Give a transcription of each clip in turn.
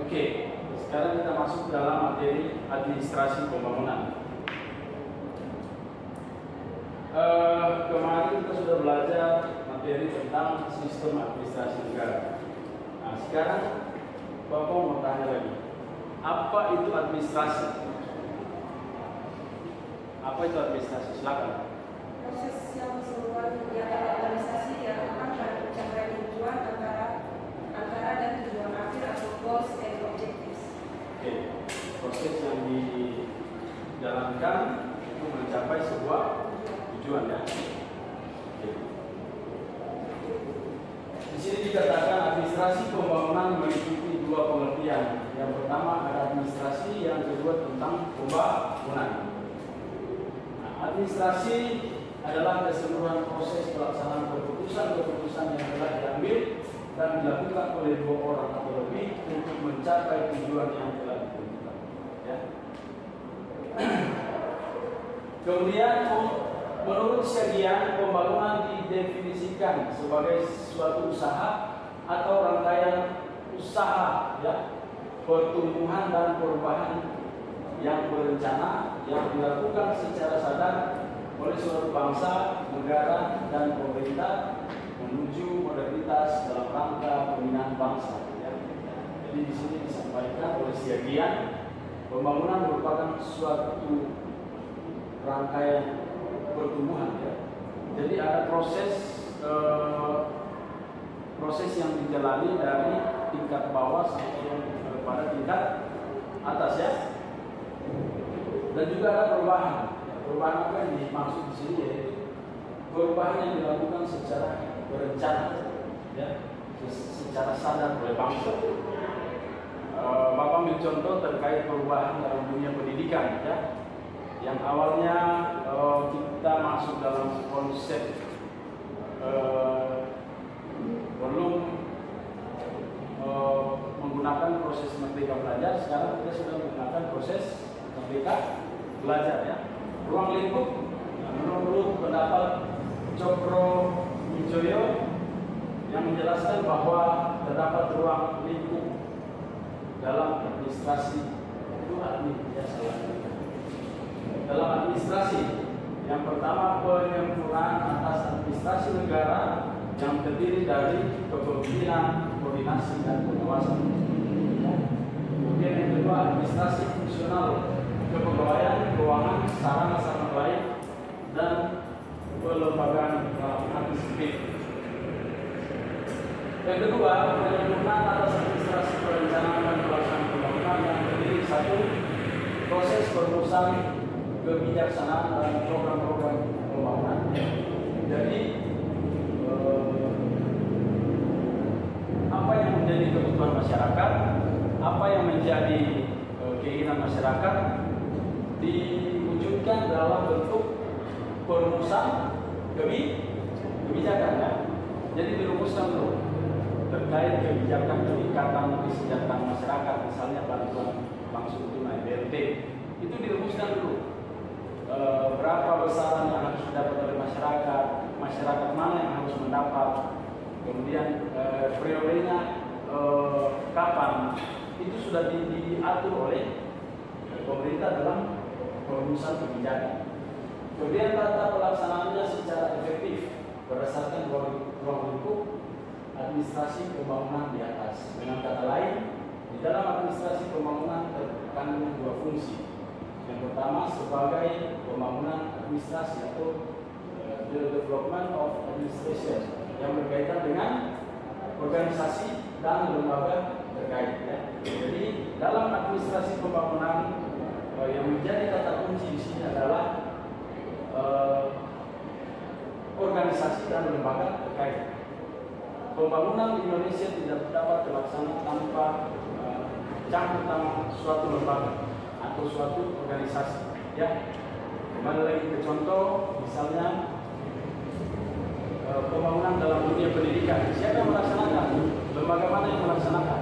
Oke, sekarang kita masuk dalam materi administrasi pembangunan. Kemarin kita sudah belajar materi tentang sistem administrasi negara. Nah, sekarang Bapak mau tanya lagi, apa itu administrasi? Apa itu administrasi? Silakan. Proses yang keseluruhan kegiatan organisasi yang akan mencapai tujuan antara dan tujuan akhir atau goals and objectives. Oke, proses yang dijalankan untuk mencapai sebuah tujuan ya. Oke. Di sini dikatakan administrasi pembangunan meliputi dua pengertian. Yang pertama ada administrasi, yang kedua tentang pembangunan. Nah, administrasi adalah keseluruhan proses pelaksanaan keputusan-keputusan yang telah diambil dan dilakukan oleh dua orang atau lebih untuk mencapai tujuan yang telah ditentukan. Ya. Kemudian menurut sekian, pembangunan didefinisikan sebagai suatu usaha atau rangkaian usaha, ya, pertumbuhan dan perubahan yang berencana yang dilakukan secara sadar oleh suatu bangsa, negara, dan pemerintah menuju modernitas dalam rangka pembinaan bangsa. Ya. Jadi di sini disampaikan oleh sekian, pembangunan merupakan suatu rangkaian pertumbuhan. Ya. Jadi ada proses yang dijalani dari tingkat bawah sampai yang pada tingkat atas ya. Dan juga ada perubahan. Perubahan apa yang dimaksud di sini yaitu perubahan yang dilakukan secara berencana, ya, secara sadar oleh bangsa. Bapak ambil contoh terkait perubahan dalam dunia pendidikan, ya. Yang awalnya kita masuk dalam konsep belum menggunakan proses merdeka belajar, sekarang kita sudah menggunakan proses merdeka belajar ya. Ruang lingkup, menurut pendapat Cokro Wijoyo yang menjelaskan bahwa terdapat ruang lingkup dalam administrasi itu dalam administrasi. Yang pertama, penyempurnaan atas administrasi negara yang terdiri dari kepemimpinan, koordinasi, dan pengawasan. Kemudian yang kedua, administrasi fungsional, kepegawaian, keuangan, sarana lain, dan pelembagaan administratif. Yang kedua, penyempurnaan atas administrasi perencanaan dan pelaksanaan pembangunan yang terdiri satu, proses perumusan kebijaksanaan dan program-program pembangunan. Jadi apa yang menjadi kebutuhan masyarakat, apa yang menjadi keinginan masyarakat diwujudkan dalam bentuk perumusan kebijakan ya. Jadi dirumuskan dulu terkait kebijakan peningkatan kesejahteraan masyarakat, misalnya bantuan langsung tunai BLT, itu dirumuskan dulu. Berapa besaran yang harus didapat oleh masyarakat mana yang harus mendapat, kemudian periodenya kapan, itu sudah diatur oleh pemerintah dalam perumusan kebijakan. Kemudian tata pelaksanaannya secara efektif berdasarkan ruang lingkup administrasi pembangunan di atas. Dengan kata lain, di dalam administrasi pembangunan terkandung dua fungsi. Yang pertama sebagai pembangunan administrasi atau the development of administration yang berkaitan dengan organisasi dan lembaga terkait. Ya. Jadi dalam administrasi pembangunan yang menjadi kata kunci di sini adalah organisasi dan lembaga terkait. Pembangunan di Indonesia tidak dapat dilaksanakan tanpa campur tangan suatu lembaga atau suatu organisasi. Ya, kembali lagi ke contoh, misalnya pembangunan dalam dunia pendidikan. Siapa yang melaksanakan? Lembaga mana yang melaksanakan?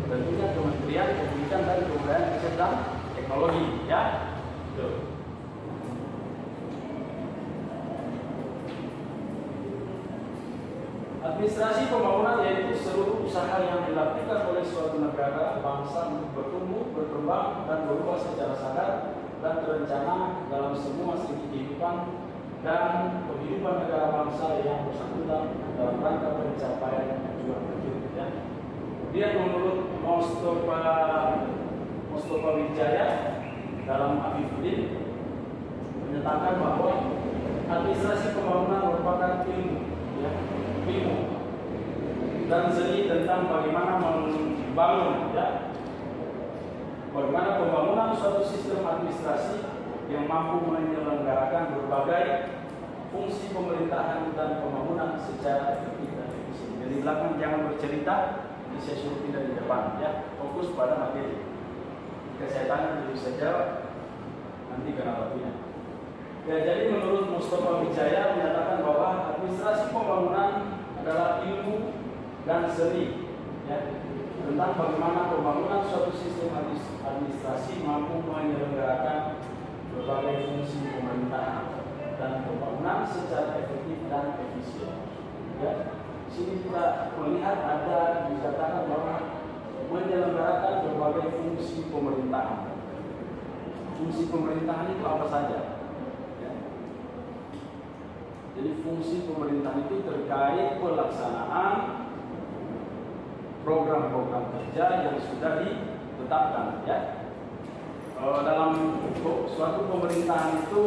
Tentunya Kementerian Pendidikan dan Kebudayaan Riset dan Teknologi. Ya, tuh. Administrasi pembangunan yaitu seluruh usaha yang dilakukan oleh suatu negara bangsa untuk bertumbuh, berkembang, dan berubah secara sadar dan terencana dalam semua segi kehidupan dan kehidupan negara bangsa yang bersangkutan dalam rangka pencapaian tujuan tersebut. Ya. Dia menurut Mustafa Wijaya dalam Afifuddin menyatakan bahwa administrasi pembangunan merupakan ilmu dan seni tentang bagaimana membangun, ya, bagaimana pembangunan suatu sistem administrasi yang mampu menyelenggarakan berbagai fungsi pemerintahan dan pembangunan secara efektif dan efisien. Jadi belakang jangan bercerita, ini saya suruh pindah di depan, ya, fokus pada materi. Jika saya tanya bisa jawab, nanti kena waktunya. Ya, jadi menurut Mustafa Wijaya menyatakan bahwa administrasi pembangunan adalah ilmu dan seni, ya, tentang bagaimana pembangunan suatu sistem administrasi mampu menyelenggarakan berbagai fungsi pemerintahan dan pembangunan secara efektif dan efisien. Ya, sini kita melihat ada dikatakan bahwa menyelenggarakan berbagai fungsi pemerintahan. Fungsi pemerintahan itu apa saja? Jadi fungsi pemerintahan itu terkait pelaksanaan program-program kerja yang sudah ditetapkan, ya. Dalam suatu pemerintahan itu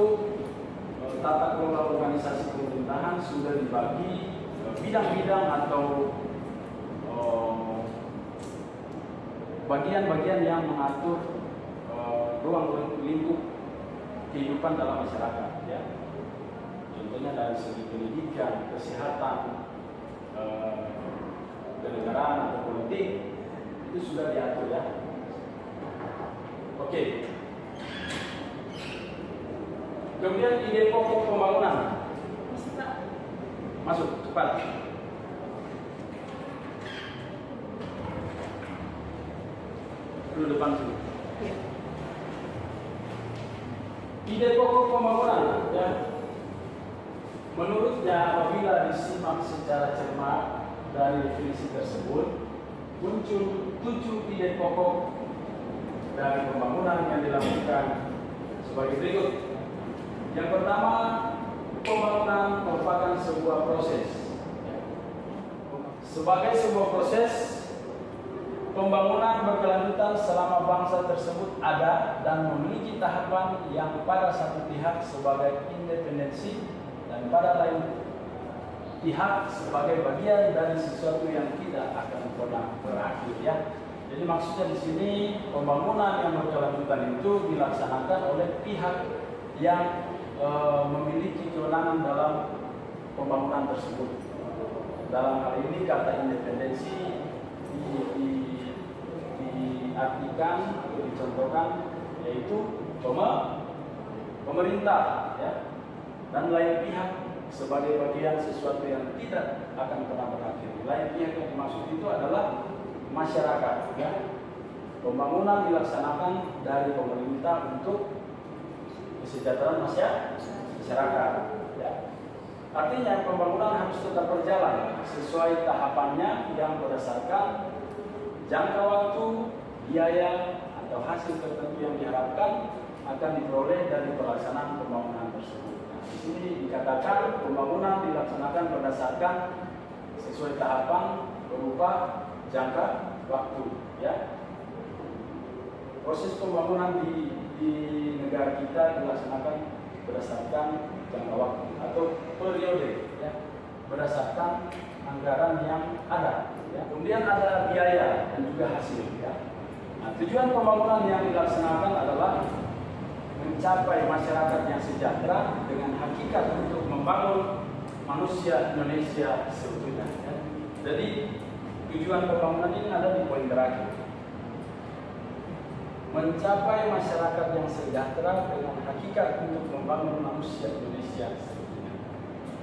tata kelola organisasi pemerintahan sudah dibagi bidang-bidang atau bagian-bagian yang mengatur ruang lingkup kehidupan dalam masyarakat, ya. Contohnya dari segi pendidikan, kesehatan, kenegaraan atau politik itu sudah diatur, ya. Oke. Kemudian ide pokok pembangunan. Masuk cepat. Dulu depan sini. Ide pokok pembangunan, ya. Menurutnya apabila disimak secara cermat dari definisi tersebut, muncul 7 ide pokok dari pembangunan yang dilakukan sebagai berikut. Yang pertama, pembangunan merupakan sebuah proses. Sebagai sebuah proses, pembangunan berkelanjutan selama bangsa tersebut ada dan memiliki tahapan yang pada satu pihak sebagai independensi dan pada lain pihak sebagai bagian dari sesuatu yang tidak akan pernah berakhir, ya. Jadi maksudnya di sini pembangunan yang berkelanjutan itu dilaksanakan oleh pihak yang memiliki kewenangan dalam pembangunan tersebut. Dalam hal ini kata independensi diartikan atau dicontohkan yaitu pemerintah, ya, dan lain pihak sebagai bagian sesuatu yang tidak akan pernah berakhir. Lain pihak yang dimaksud itu adalah masyarakat, ya. Pembangunan dilaksanakan dari pemerintah untuk kesejahteraan masyarakat, ya. Artinya pembangunan harus tetap berjalan sesuai tahapannya yang berdasarkan jangka waktu, biaya atau hasil tertentu yang diharapkan akan diperoleh dari pelaksanaan pembangunan tersebut. Di sini dikatakan pembangunan dilaksanakan berdasarkan sesuai tahapan berupa jangka waktu, ya. Proses pembangunan di negara kita dilaksanakan berdasarkan jangka waktu atau periode, ya, berdasarkan anggaran yang ada, ya. Kemudian ada biaya dan juga hasil, ya. Nah, tujuan pembangunan yang dilaksanakan adalah mencapai masyarakat yang sejahtera dengan hakikat untuk membangun manusia Indonesia seutuhnya, ya. Jadi tujuan pembangunan ini ada di poin terakhir, mencapai masyarakat yang sejahtera dengan hakikat untuk membangun manusia Indonesia seutuhnya,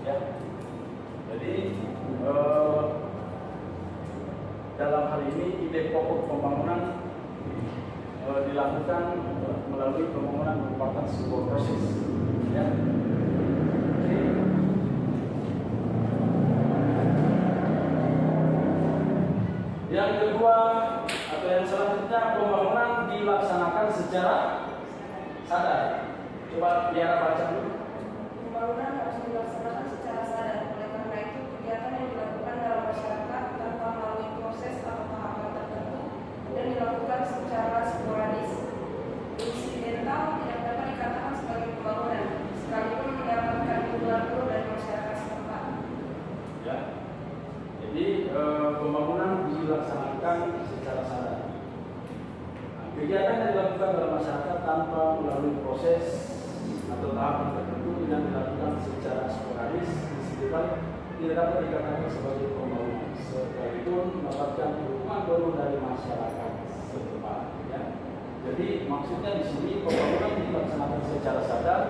ya. Jadi dalam hal ini ide pokok pembangunan dilakukan melalui pembangunan merupakan sebuah proses, ya. Yang kedua atau Selanjutnya pembangunan dilaksanakan secara sadar. Coba biar baca dulu. Pembangunan harus dilaksanakan secara sadar. Oleh karena itu, kegiatan yang dilakukan dalam masyarakat tanpa melalui proses atau tahapan tertentu dan dilakukan secara sporadis, insidental, tidak dapat dikatakan sebagai pembangunan, sekalipun mendapatkan dukungan penuh dari masyarakat setempat. Ya. Jadi pembangunan dilaksanakan secara sadar. Kegiatan yang dilakukan dalam masyarakat tanpa melalui proses atau tahapan tertentu yang dilakukan secara sporadis, insidental, tidak dapat dikatakan sebagai pembangunan, sekalipun mendapatkan dukungan penuh dari masyarakat setempat. Ya. Jadi maksudnya di sini pembangunan dilaksanakan secara sadar,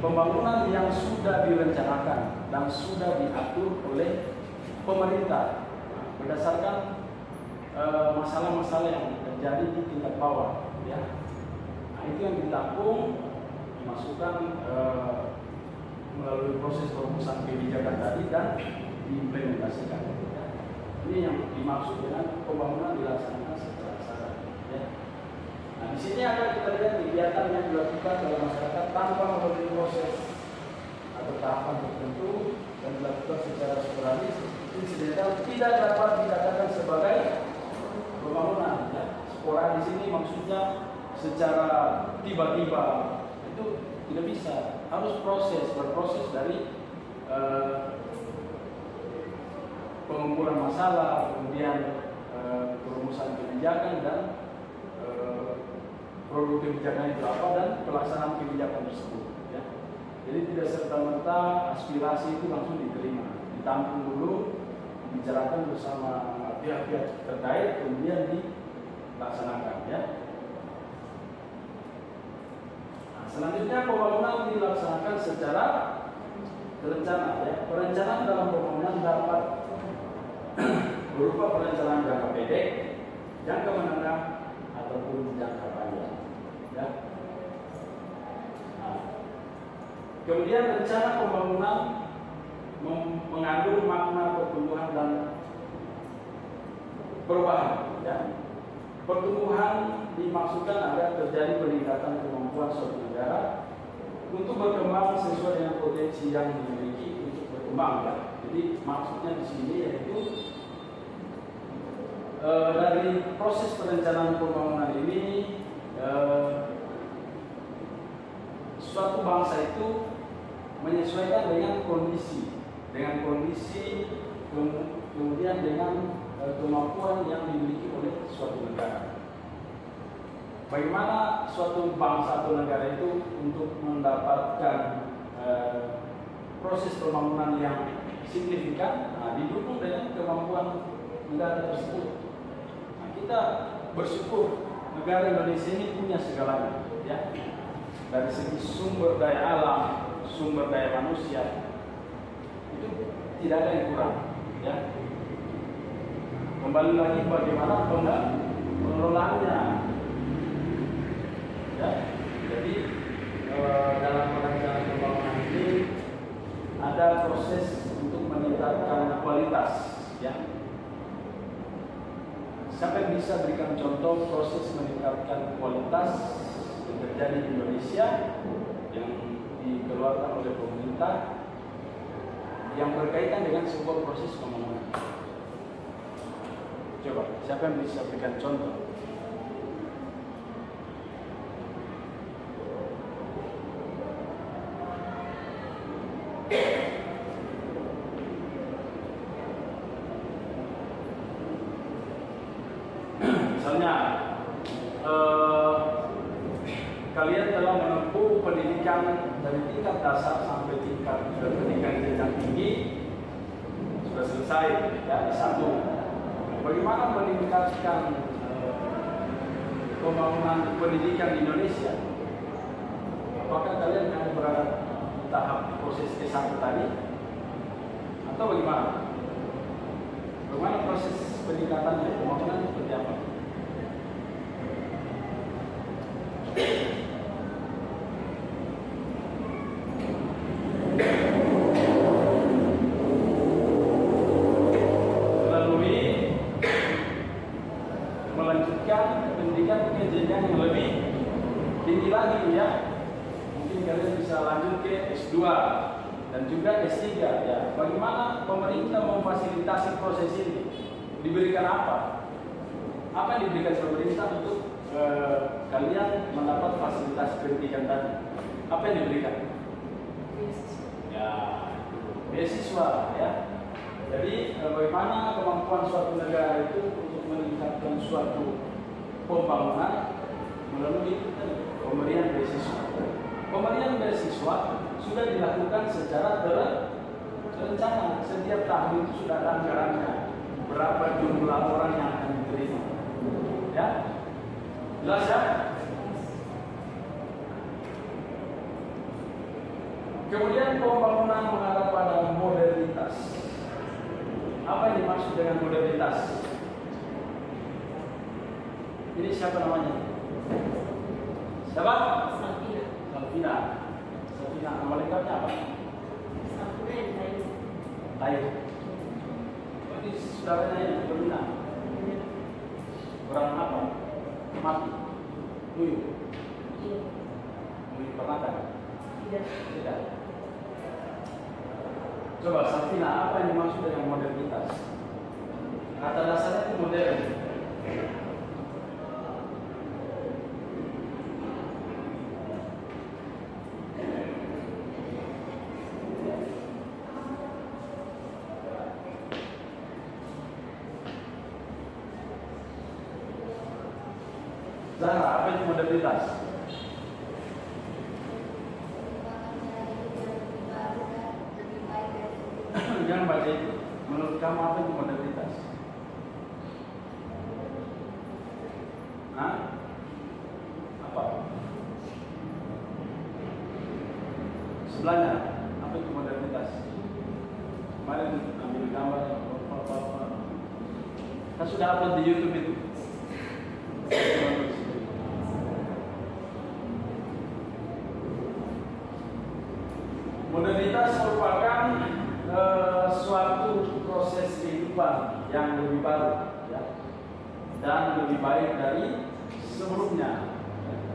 pembangunan yang sudah direncanakan dan sudah diatur oleh pemerintah berdasarkan masalah-masalah yang terjadi di tingkat bawah, ya. Nah, itu yang ditampung, dimasukkan melalui proses perumusan kebijakan tadi dan diimplementasikan. Ya. Ini yang dimaksud dengan pembangunan dilaksanakan secara sadar. Ya. Nah, di sini akan kita lihat kegiatan yang dilakukan dalam masyarakat tanpa melalui proses atau tahapan tertentu dan dilakukan secara sporadis, insidental, tidak dapat dikatakan sebagai pembangunan. Ya. Sporadis ini maksudnya secara tiba-tiba, itu tidak bisa, harus berproses dari pengumpulan masalah, kemudian perumusan kebijakan dan produk kebijakan itu apa dan pelaksanaan kebijakan tersebut. Ya. Jadi tidak serta-merta aspirasi itu langsung diterima, ditampung dulu, dibicarakan bersama pihak-pihak terkait, kemudian dilaksanakan. Ya. Nah, selanjutnya pembangunan dilaksanakan secara terencana. Ya. Perencanaan dalam pembangunan dapat berupa perencanaan jangka pendek, jangka menengah, ataupun jangka panjang. Ya. Nah, kemudian rencana pembangunan mengandung makna pertumbuhan dan perubahan. Ya. Pertumbuhan dimaksudkan agar terjadi peningkatan kemampuan suatu negara untuk berkembang sesuai dengan potensi yang dimiliki untuk berkembang. Ya. Jadi maksudnya di sini yaitu dari proses perencanaan pembangunan ini, suatu bangsa itu menyesuaikan dengan kondisi, kemudian dengan kemampuan yang dimiliki oleh suatu negara. Bagaimana suatu bangsa atau negara itu untuk mendapatkan proses pembangunan yang signifikan, didukung dengan kemampuan negara tersebut. Nah, kita bersyukur negara Indonesia ini punya segalanya, ya. Dari segi sumber daya alam, sumber daya manusia, itu tidak ada yang kurang, ya. Kembali lagi bagaimana pengelolaannya, ya. Jadi dalam perencanaan pembangunan ini ada proses untuk meningkatkan kualitas, ya. Siapa yang bisa berikan contoh proses meningkatkan kualitas yang terjadi di Indonesia yang dikeluarkan oleh pemerintah yang berkaitan dengan sebuah proses pembangunan? Coba, siapa yang bisa berikan contoh? Misalnya, kalian telah menempuh pendidikan dari tingkat dasar sampai tingkat pendidikan jenjang tinggi, sudah selesai, ya, di 1. Bagaimana meningkatkan pembangunan pendidikan di Indonesia? Apakah kalian hanya berada di tahap proses S1 tadi? Atau bagaimana? Bagaimana proses peningkatannya? Pembangunan seperti apa? melanjutkan pendidikan ke jenjang yang lebih tinggi lagi ya. Mungkin kalian bisa lanjut ke S2 dan juga S3 ya. Bagaimana pemerintah memfasilitasi proses ini? Diberikan apa? Apa yang diberikan pemerintah untuk kalian mendapat fasilitas pendidikan tadi? Apa yang diberikan? Ya, beasiswa ya. Jadi bagaimana kemampuan suatu negara itu untuk meningkatkan suatu pembangunan melalui pemberian beasiswa. Pemberian beasiswa sudah dilakukan secara terencana. Setiap tahun itu sudah ada anggarannya. Berapa jumlah orang yang akan diterima. Ya, jelas ya? Kemudian pembangunan mengarah pada modernitas. Apa yang dimaksud dengan modernitas? Ini siapa namanya? Siapa? Salvina. Salvina. Salvina. Nama lengkapnya apa? Salvina yang lain. Lain. Oh, ini saudaranya yang Salvina. Orang apa? Mati. Nuyu. Iya. Nuyu pernah kan? Tidak. Tidak. Coba Salvina, apa yang dimaksud dengan modernitas? Kata dasarnya itu modern. Zahra, apa itu modernitas? Jangan baca itu. Menurut kamu apa itu modernitas? Hah? Apa? Sebelahnya, apa itu modernitas? Kemarin ambil gambar apa. Kan sudah upload di YouTube itu. Modernitas merupakan suatu proses kehidupan yang lebih baru ya, dan lebih baik dari sebelumnya.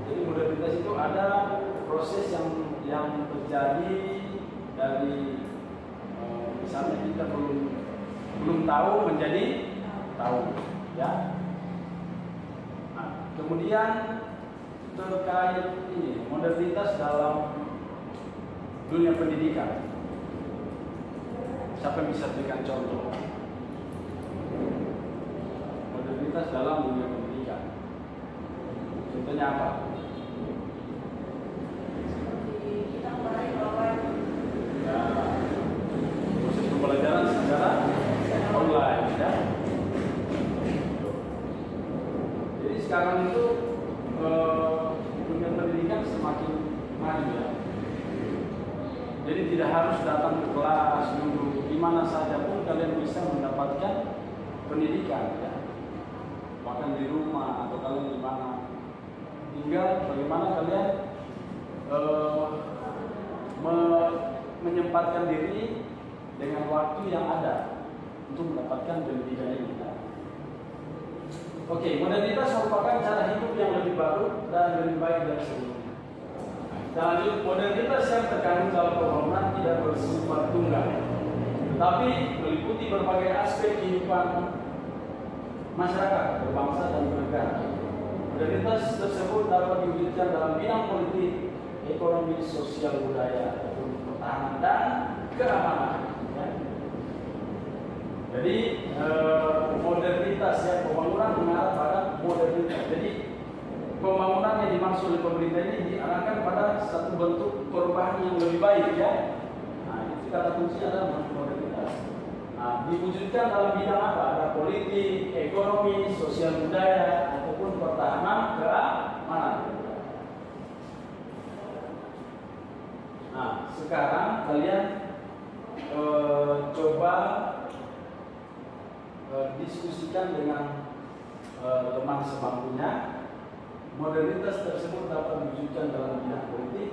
Jadi modernitas itu ada proses yang terjadi dari misalnya kita belum tahu menjadi tahu ya. Nah, kemudian terkait ini modernitas dalam dunia pendidikan. Siapa yang bisa berikan contoh? Modernitas dalam dunia pendidikan. Contohnya apa? Seperti kita kemarin bawa Ya, proses pembelajaran secara online ya. Jadi sekarang itu dunia pendidikan semakin maju ya. Jadi tidak harus datang ke kelas dulu, di mana saja pun kalian bisa mendapatkan pendidikan ya. Bahkan di rumah atau kalian di mana. Tinggal bagaimana kalian menyempatkan diri dengan waktu yang ada untuk mendapatkan pendidikan ini. Oke, modernitas merupakan cara hidup yang lebih baru dan lebih baik dari sebelumnya. Dan modernitas yang terkandung dalam pembangunan tidak bersifat tunggal, tetapi meliputi berbagai aspek kehidupan masyarakat, berbangsa dan bernegara. Modernitas tersebut dapat diwujudkan dalam bidang politik, ekonomi, sosial, budaya, pertahanan dan keamanan. Ya. Jadi modernitas ya, pembangunan mengarah pada modernitas. Jadi pembangunan yang dimaksud oleh pemerintah ini diarahkan pada satu bentuk perubahan yang lebih baik ya. Nah, itu kata kuncinya adalah modernitas. Nah, diwujudkan dalam bidang apa? Ada politik, ekonomi, sosial budaya ataupun pertahanan keamanan. Nah, sekarang kalian coba diskusikan dengan teman sebangkunya. Modernitas tersebut dapat diwujudkan dalam bidang politik,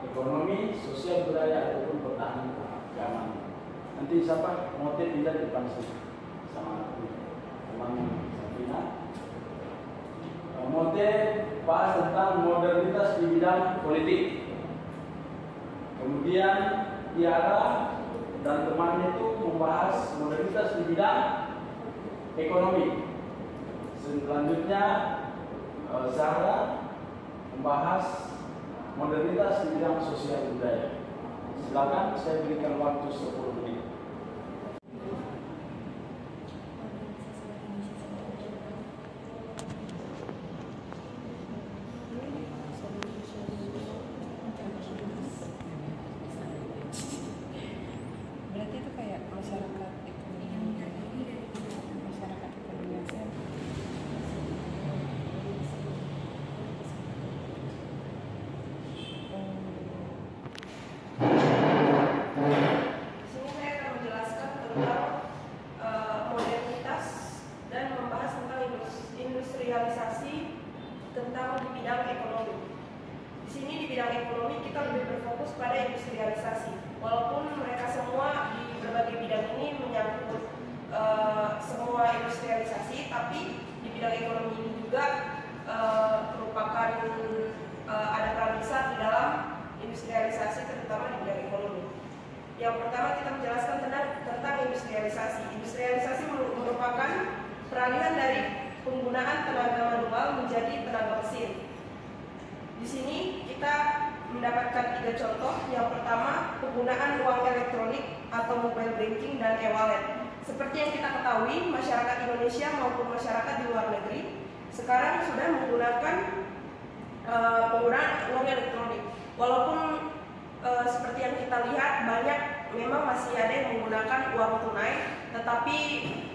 ekonomi, sosial budaya ataupun pertahanan keamanan. Nanti siapa motif tidak di depan sini sama teman Sabrina. Kemudian bahas tentang modernitas di bidang politik. Kemudian Tiara dan temannya itu membahas modernitas di bidang ekonomi. Selanjutnya Zahra membahas modernitas di bidang sosial budaya. Silakan, saya berikan waktu 10 menit. Berarti itu kayak masyarakat ekonomi biasa. Di sini saya akan menjelaskan tentang modernitas dan membahas tentang industrialisasi tentang di bidang ekonomi. Di sini di bidang ekonomi kita lebih berfokus pada industrialisasi. Walaupun mereka semua di berbagai bidang ini menyangkut semua industrialisasi, tapi di bidang ekonomi ini juga merupakan ada peran besar di dalam industrialisasi, terutama di bidang ekonomi. Yang pertama kita menjelaskan tentang industrialisasi. Industrialisasi merupakan peralihan dari penggunaan tenaga manual menjadi tenaga mesin. Di sini kita mendapatkan 3 contoh. Yang pertama, penggunaan uang elektronik atau mobile banking dan e-wallet. Seperti yang kita ketahui, masyarakat Indonesia maupun masyarakat di luar negeri sekarang sudah menggunakan penggunaan uang elektronik. Walaupun seperti yang kita lihat, banyak memang masih ada yang menggunakan uang tunai, tetapi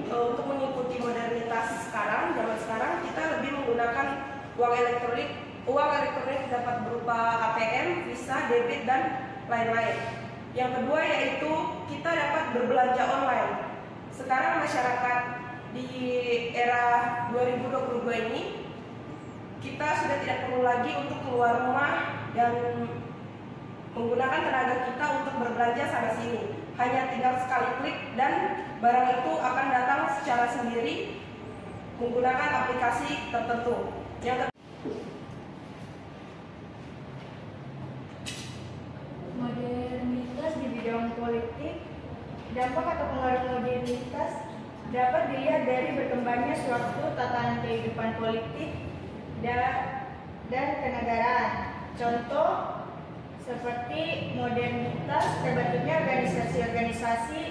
untuk mengikuti modernitas sekarang, zaman sekarang, kita lebih menggunakan uang elektronik. Uang elektronik dapat berupa ATM, Visa, debit, dan lain-lain. Yang kedua yaitu kita dapat berbelanja online. Sekarang masyarakat di era 2022 ini, kita sudah tidak perlu lagi untuk keluar rumah dan menggunakan tenaga kita untuk berbelanja sana sini. Hanya tinggal sekali klik dan barang itu akan datang secara sendiri menggunakan aplikasi tertentu. Yang modernitas di bidang politik. Dampak atau pengaruh modernitas dapat dilihat dari berkembangnya suatu tatanan kehidupan politik dan kenegaraan. Contoh seperti modernitas terbentuknya organisasi-organisasi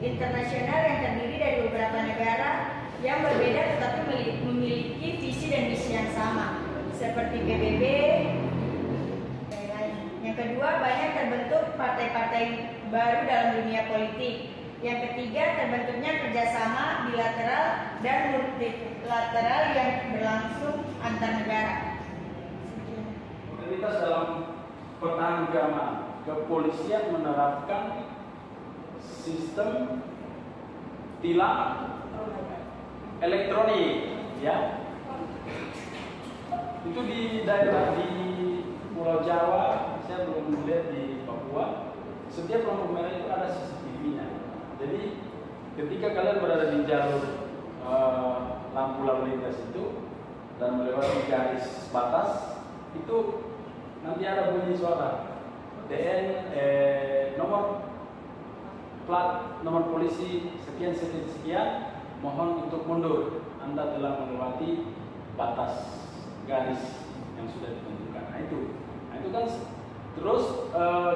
internasional yang terdiri dari beberapa negara yang berbeda tetapi memiliki visi dan misi yang sama, seperti PBB. Yang kedua, banyak terbentuk partai-partai baru dalam dunia politik. Yang ketiga, terbentuknya kerjasama bilateral dan multilateral yang berlangsung antar negara. Modernitas dalam pertahanan keamanan, kepolisian menerapkan sistem tilang elektronik, ya. Itu di daerah di Pulau Jawa, saya belum melihat di Papua. Setiap lampu merah itu ada CCTV-nya. Jadi ketika kalian berada di jalur lampu lalu lintas itu dan melewati garis batas, itu nanti ada bunyi suara TN nomor plat nomor polisi sekian sekian sekian, mohon untuk mundur, Anda telah melewati batas garis yang sudah ditentukan. Nah itu kan terus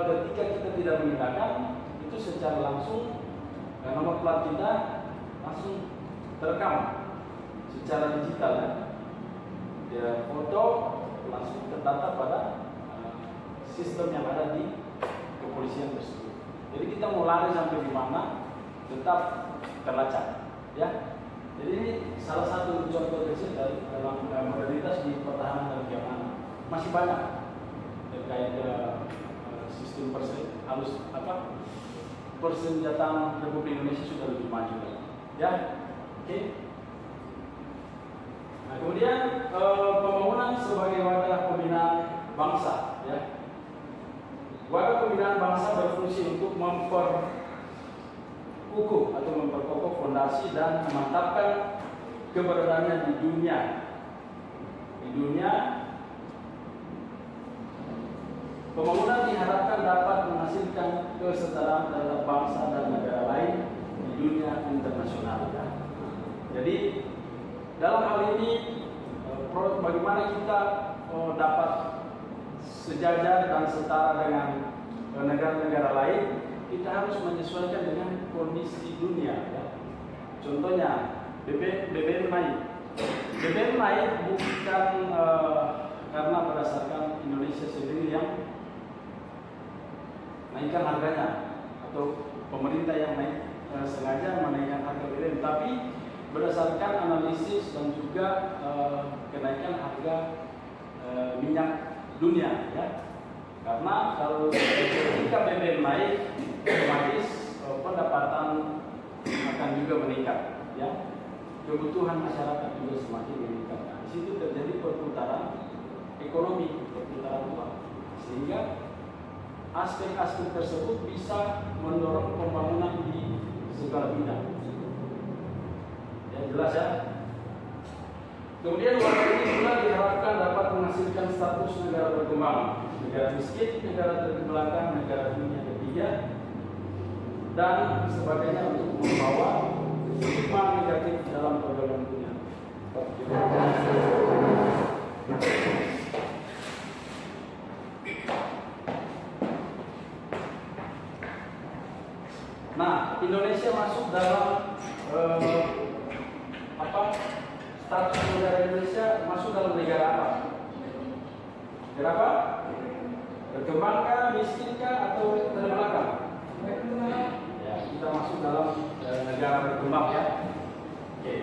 ketika kita tidak menggunakan itu secara langsung nomor plat kita langsung terekam secara digital, ya, foto langsung tertata pada sistem yang ada di kepolisian tersebut. Jadi kita mau lari sampai di mana tetap terlacak, ya. Jadi ini salah satu contoh kecil dalam modernitas di pertahanan dan keamanan. Masih banyak terkait sistem persenjataan Republik Indonesia sudah lebih maju lagi, ya. Oke. Nah, kemudian pembangunan sebagai wadah pembinaan bangsa, ya. Wadah pembinaan bangsa berfungsi untuk memperkukuh atau memperkokoh fondasi dan memantapkan keberadaannya di dunia. di dunia. Pembangunan diharapkan dapat menghasilkan kesetaraan terhadap bangsa dan negara lain di dunia internasional. Jadi dalam hal ini bagaimana kita dapat sejajar dan setara dengan negara-negara lain, kita harus menyesuaikan dengan kondisi dunia. Contohnya BBM naik. BBM naik bukan karena berdasarkan Indonesia sendiri yang naikkan harganya atau pemerintah yang sengaja menaikkan harga BBM, tapi berdasarkan analisis dan juga kenaikan harga minyak dunia, ya. Karena kalau ketika BBM naik, otomatis pendapatan akan juga meningkat, ya. Kebutuhan masyarakat juga semakin meningkat. Nah, di situ terjadi perputaran ekonomi, perputaran uang, sehingga aspek-aspek tersebut bisa mendorong pembangunan di segala bidang. Ya, jelas ya. Kemudian warga ini juga diharapkan dapat menghasilkan status negara berkembang, negara miskin, negara terbelakang, negara dunia ketiga, dan sebagainya untuk membawa stigma negatif dalam pergaulan dunia. Nah, Indonesia masuk dalam status negara Indonesia masuk dalam negara apa? Negara apa? Berkembangkah, miskinkah, atau terbelakang? Ya, kita masuk dalam negara berkembang, ya. Oke.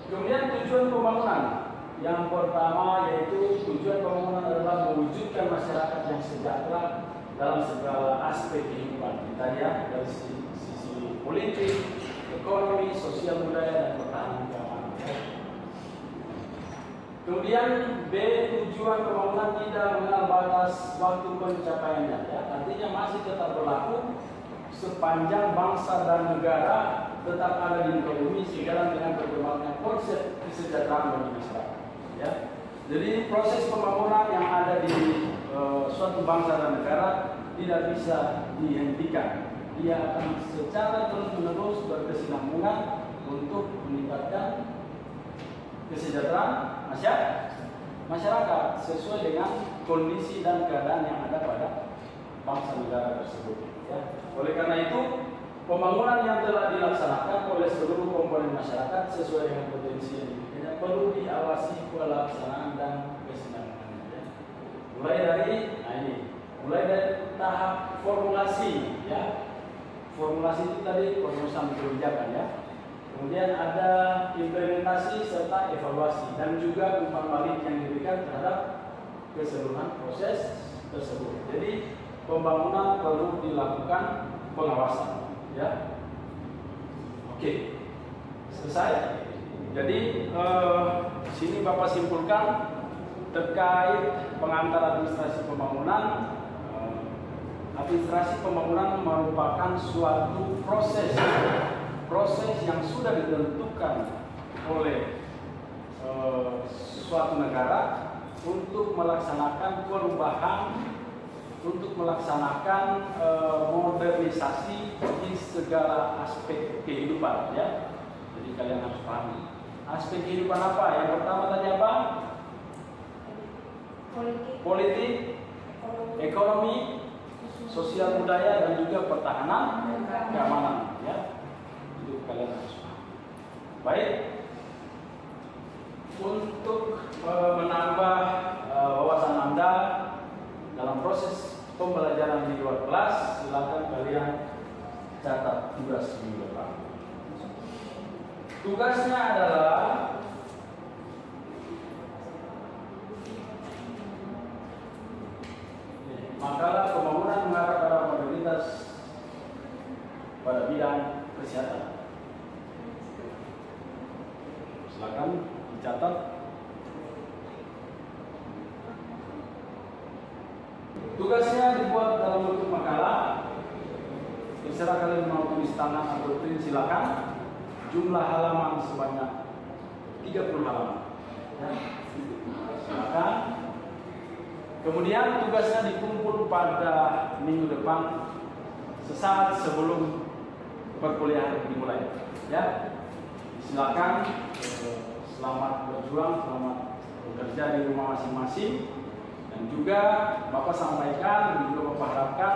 Kemudian tujuan pembangunan. Yang pertama yaitu tujuan pembangunan adalah mewujudkan masyarakat yang sejahtera dalam segala aspek kehidupan kita, ya, dari sisi politik, ekonomi, sosial, budaya, dan pertahanan keamanan. Kemudian B, tujuan pembangunan tidak mengenal batas waktu pencapaiannya, ya. Artinya masih tetap berlaku sepanjang bangsa dan negara tetap ada di muka bumi sejalan dengan berkembangnya konsep kesejahteraan bagi masyarakat, ya. Jadi proses pembangunan yang ada di suatu bangsa dan negara tidak bisa dihentikan. Dia akan secara terus-menerus berkesinambungan untuk meningkatkan kesejahteraan masyarakat sesuai dengan kondisi dan keadaan yang ada pada bangsa negara tersebut, ya. Oleh karena itu, pembangunan yang telah dilaksanakan oleh seluruh komponen masyarakat sesuai dengan potensi yang dimilikinya perlu diawasi pelaksanaan dan kesinambungannya, ya. Mulai dari tahap formulasi, ya. Formulasi itu tadi perumusan kebijakan, ya. Kemudian ada implementasi serta evaluasi dan juga umpan balik yang diberikan terhadap keseluruhan proses tersebut. Jadi pembangunan perlu dilakukan pengawasan, ya. Oke, selesai. Jadi sini Bapak simpulkan terkait pengantar administrasi pembangunan. Administrasi pembangunan merupakan suatu proses yang sudah ditentukan oleh suatu negara untuk melaksanakan perubahan, untuk melaksanakan modernisasi di segala aspek kehidupan, ya. Jadi kalian harus pahami aspek kehidupan apa. Yang pertama tadi apa? Politik, ekonomi, sosial, budaya, dan juga pertahanan keamanan, ya. Itu kalian harus paham. Baik, untuk menambah wawasan Anda dalam proses pembelajaran di luar kelas, silakan kalian catat tugas minggu depan. Tugasnya adalah makalah pembangunan mengarah pada modernitas pada bidang kesehatan. Silakan dicatat. Tugasnya dibuat dalam bentuk makalah. Terserah kalian mau tulis tangan atau print, silakan. Jumlah halaman sebanyak 30 halaman. Ya. Silakan. Kemudian tugasnya dikumpul pada minggu depan sesaat sebelum perkuliahan dimulai. Ya. Silakan. Selamat berjuang, selamat bekerja di rumah masing-masing. Dan juga Bapak sampaikan dan juga Bapak harapkan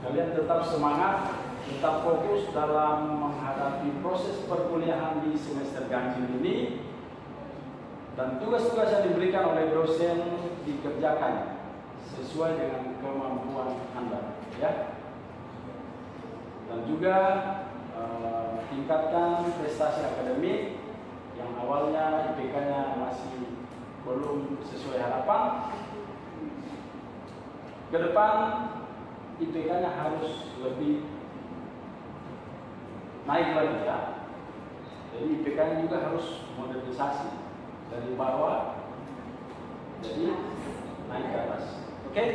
kalian tetap semangat, tetap fokus dalam menghadapi proses perkuliahan di semester ganjil ini, dan tugas-tugas yang diberikan oleh dosen dikerjakan sesuai dengan kemampuan Anda, ya. Dan juga tingkatkan prestasi akademik yang awalnya IPK-nya masih belum sesuai harapan. Ke depan IPK-nya harus lebih naik lagi, ya. Jadi IPK-nya juga harus modernisasi dari bawah jadi naik ke atas. Oke?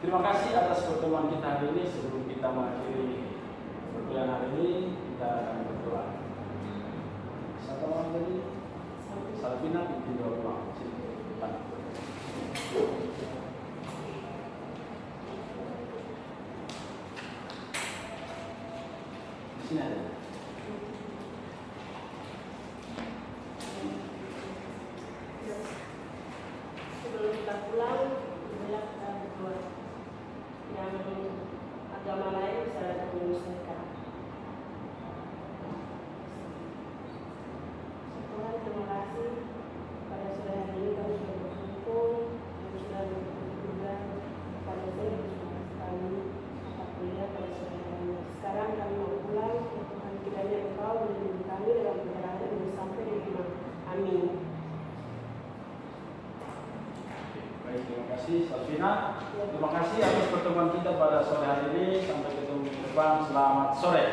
Terima kasih atas pertemuan kita hari ini. Sebelum kita mengakhiri perkuliahan hari ini, kita akan berdoa. Satu orang tadi, Salvina bikin doa ulang. Sini ada. Sebelum kita pulang, marilah kita berdoa. Yang agama lain bisa datang menyelesaikan. Tuhan, terima kasih pada sore hari ini kami sudah berkumpul dan sudah berkumpul juga pada saya bersama kami mata kuliah pada sore hari ini. Sekarang kami mau pulang. Tuhan kiranya Engkau melindungi kami dalam perjalanan ini sampai di rumah. Amin. Baik, terima kasih Salvina. Terima kasih atas pertemuan kita pada sore hari ini. Sampai ketemu di depan. Selamat sore.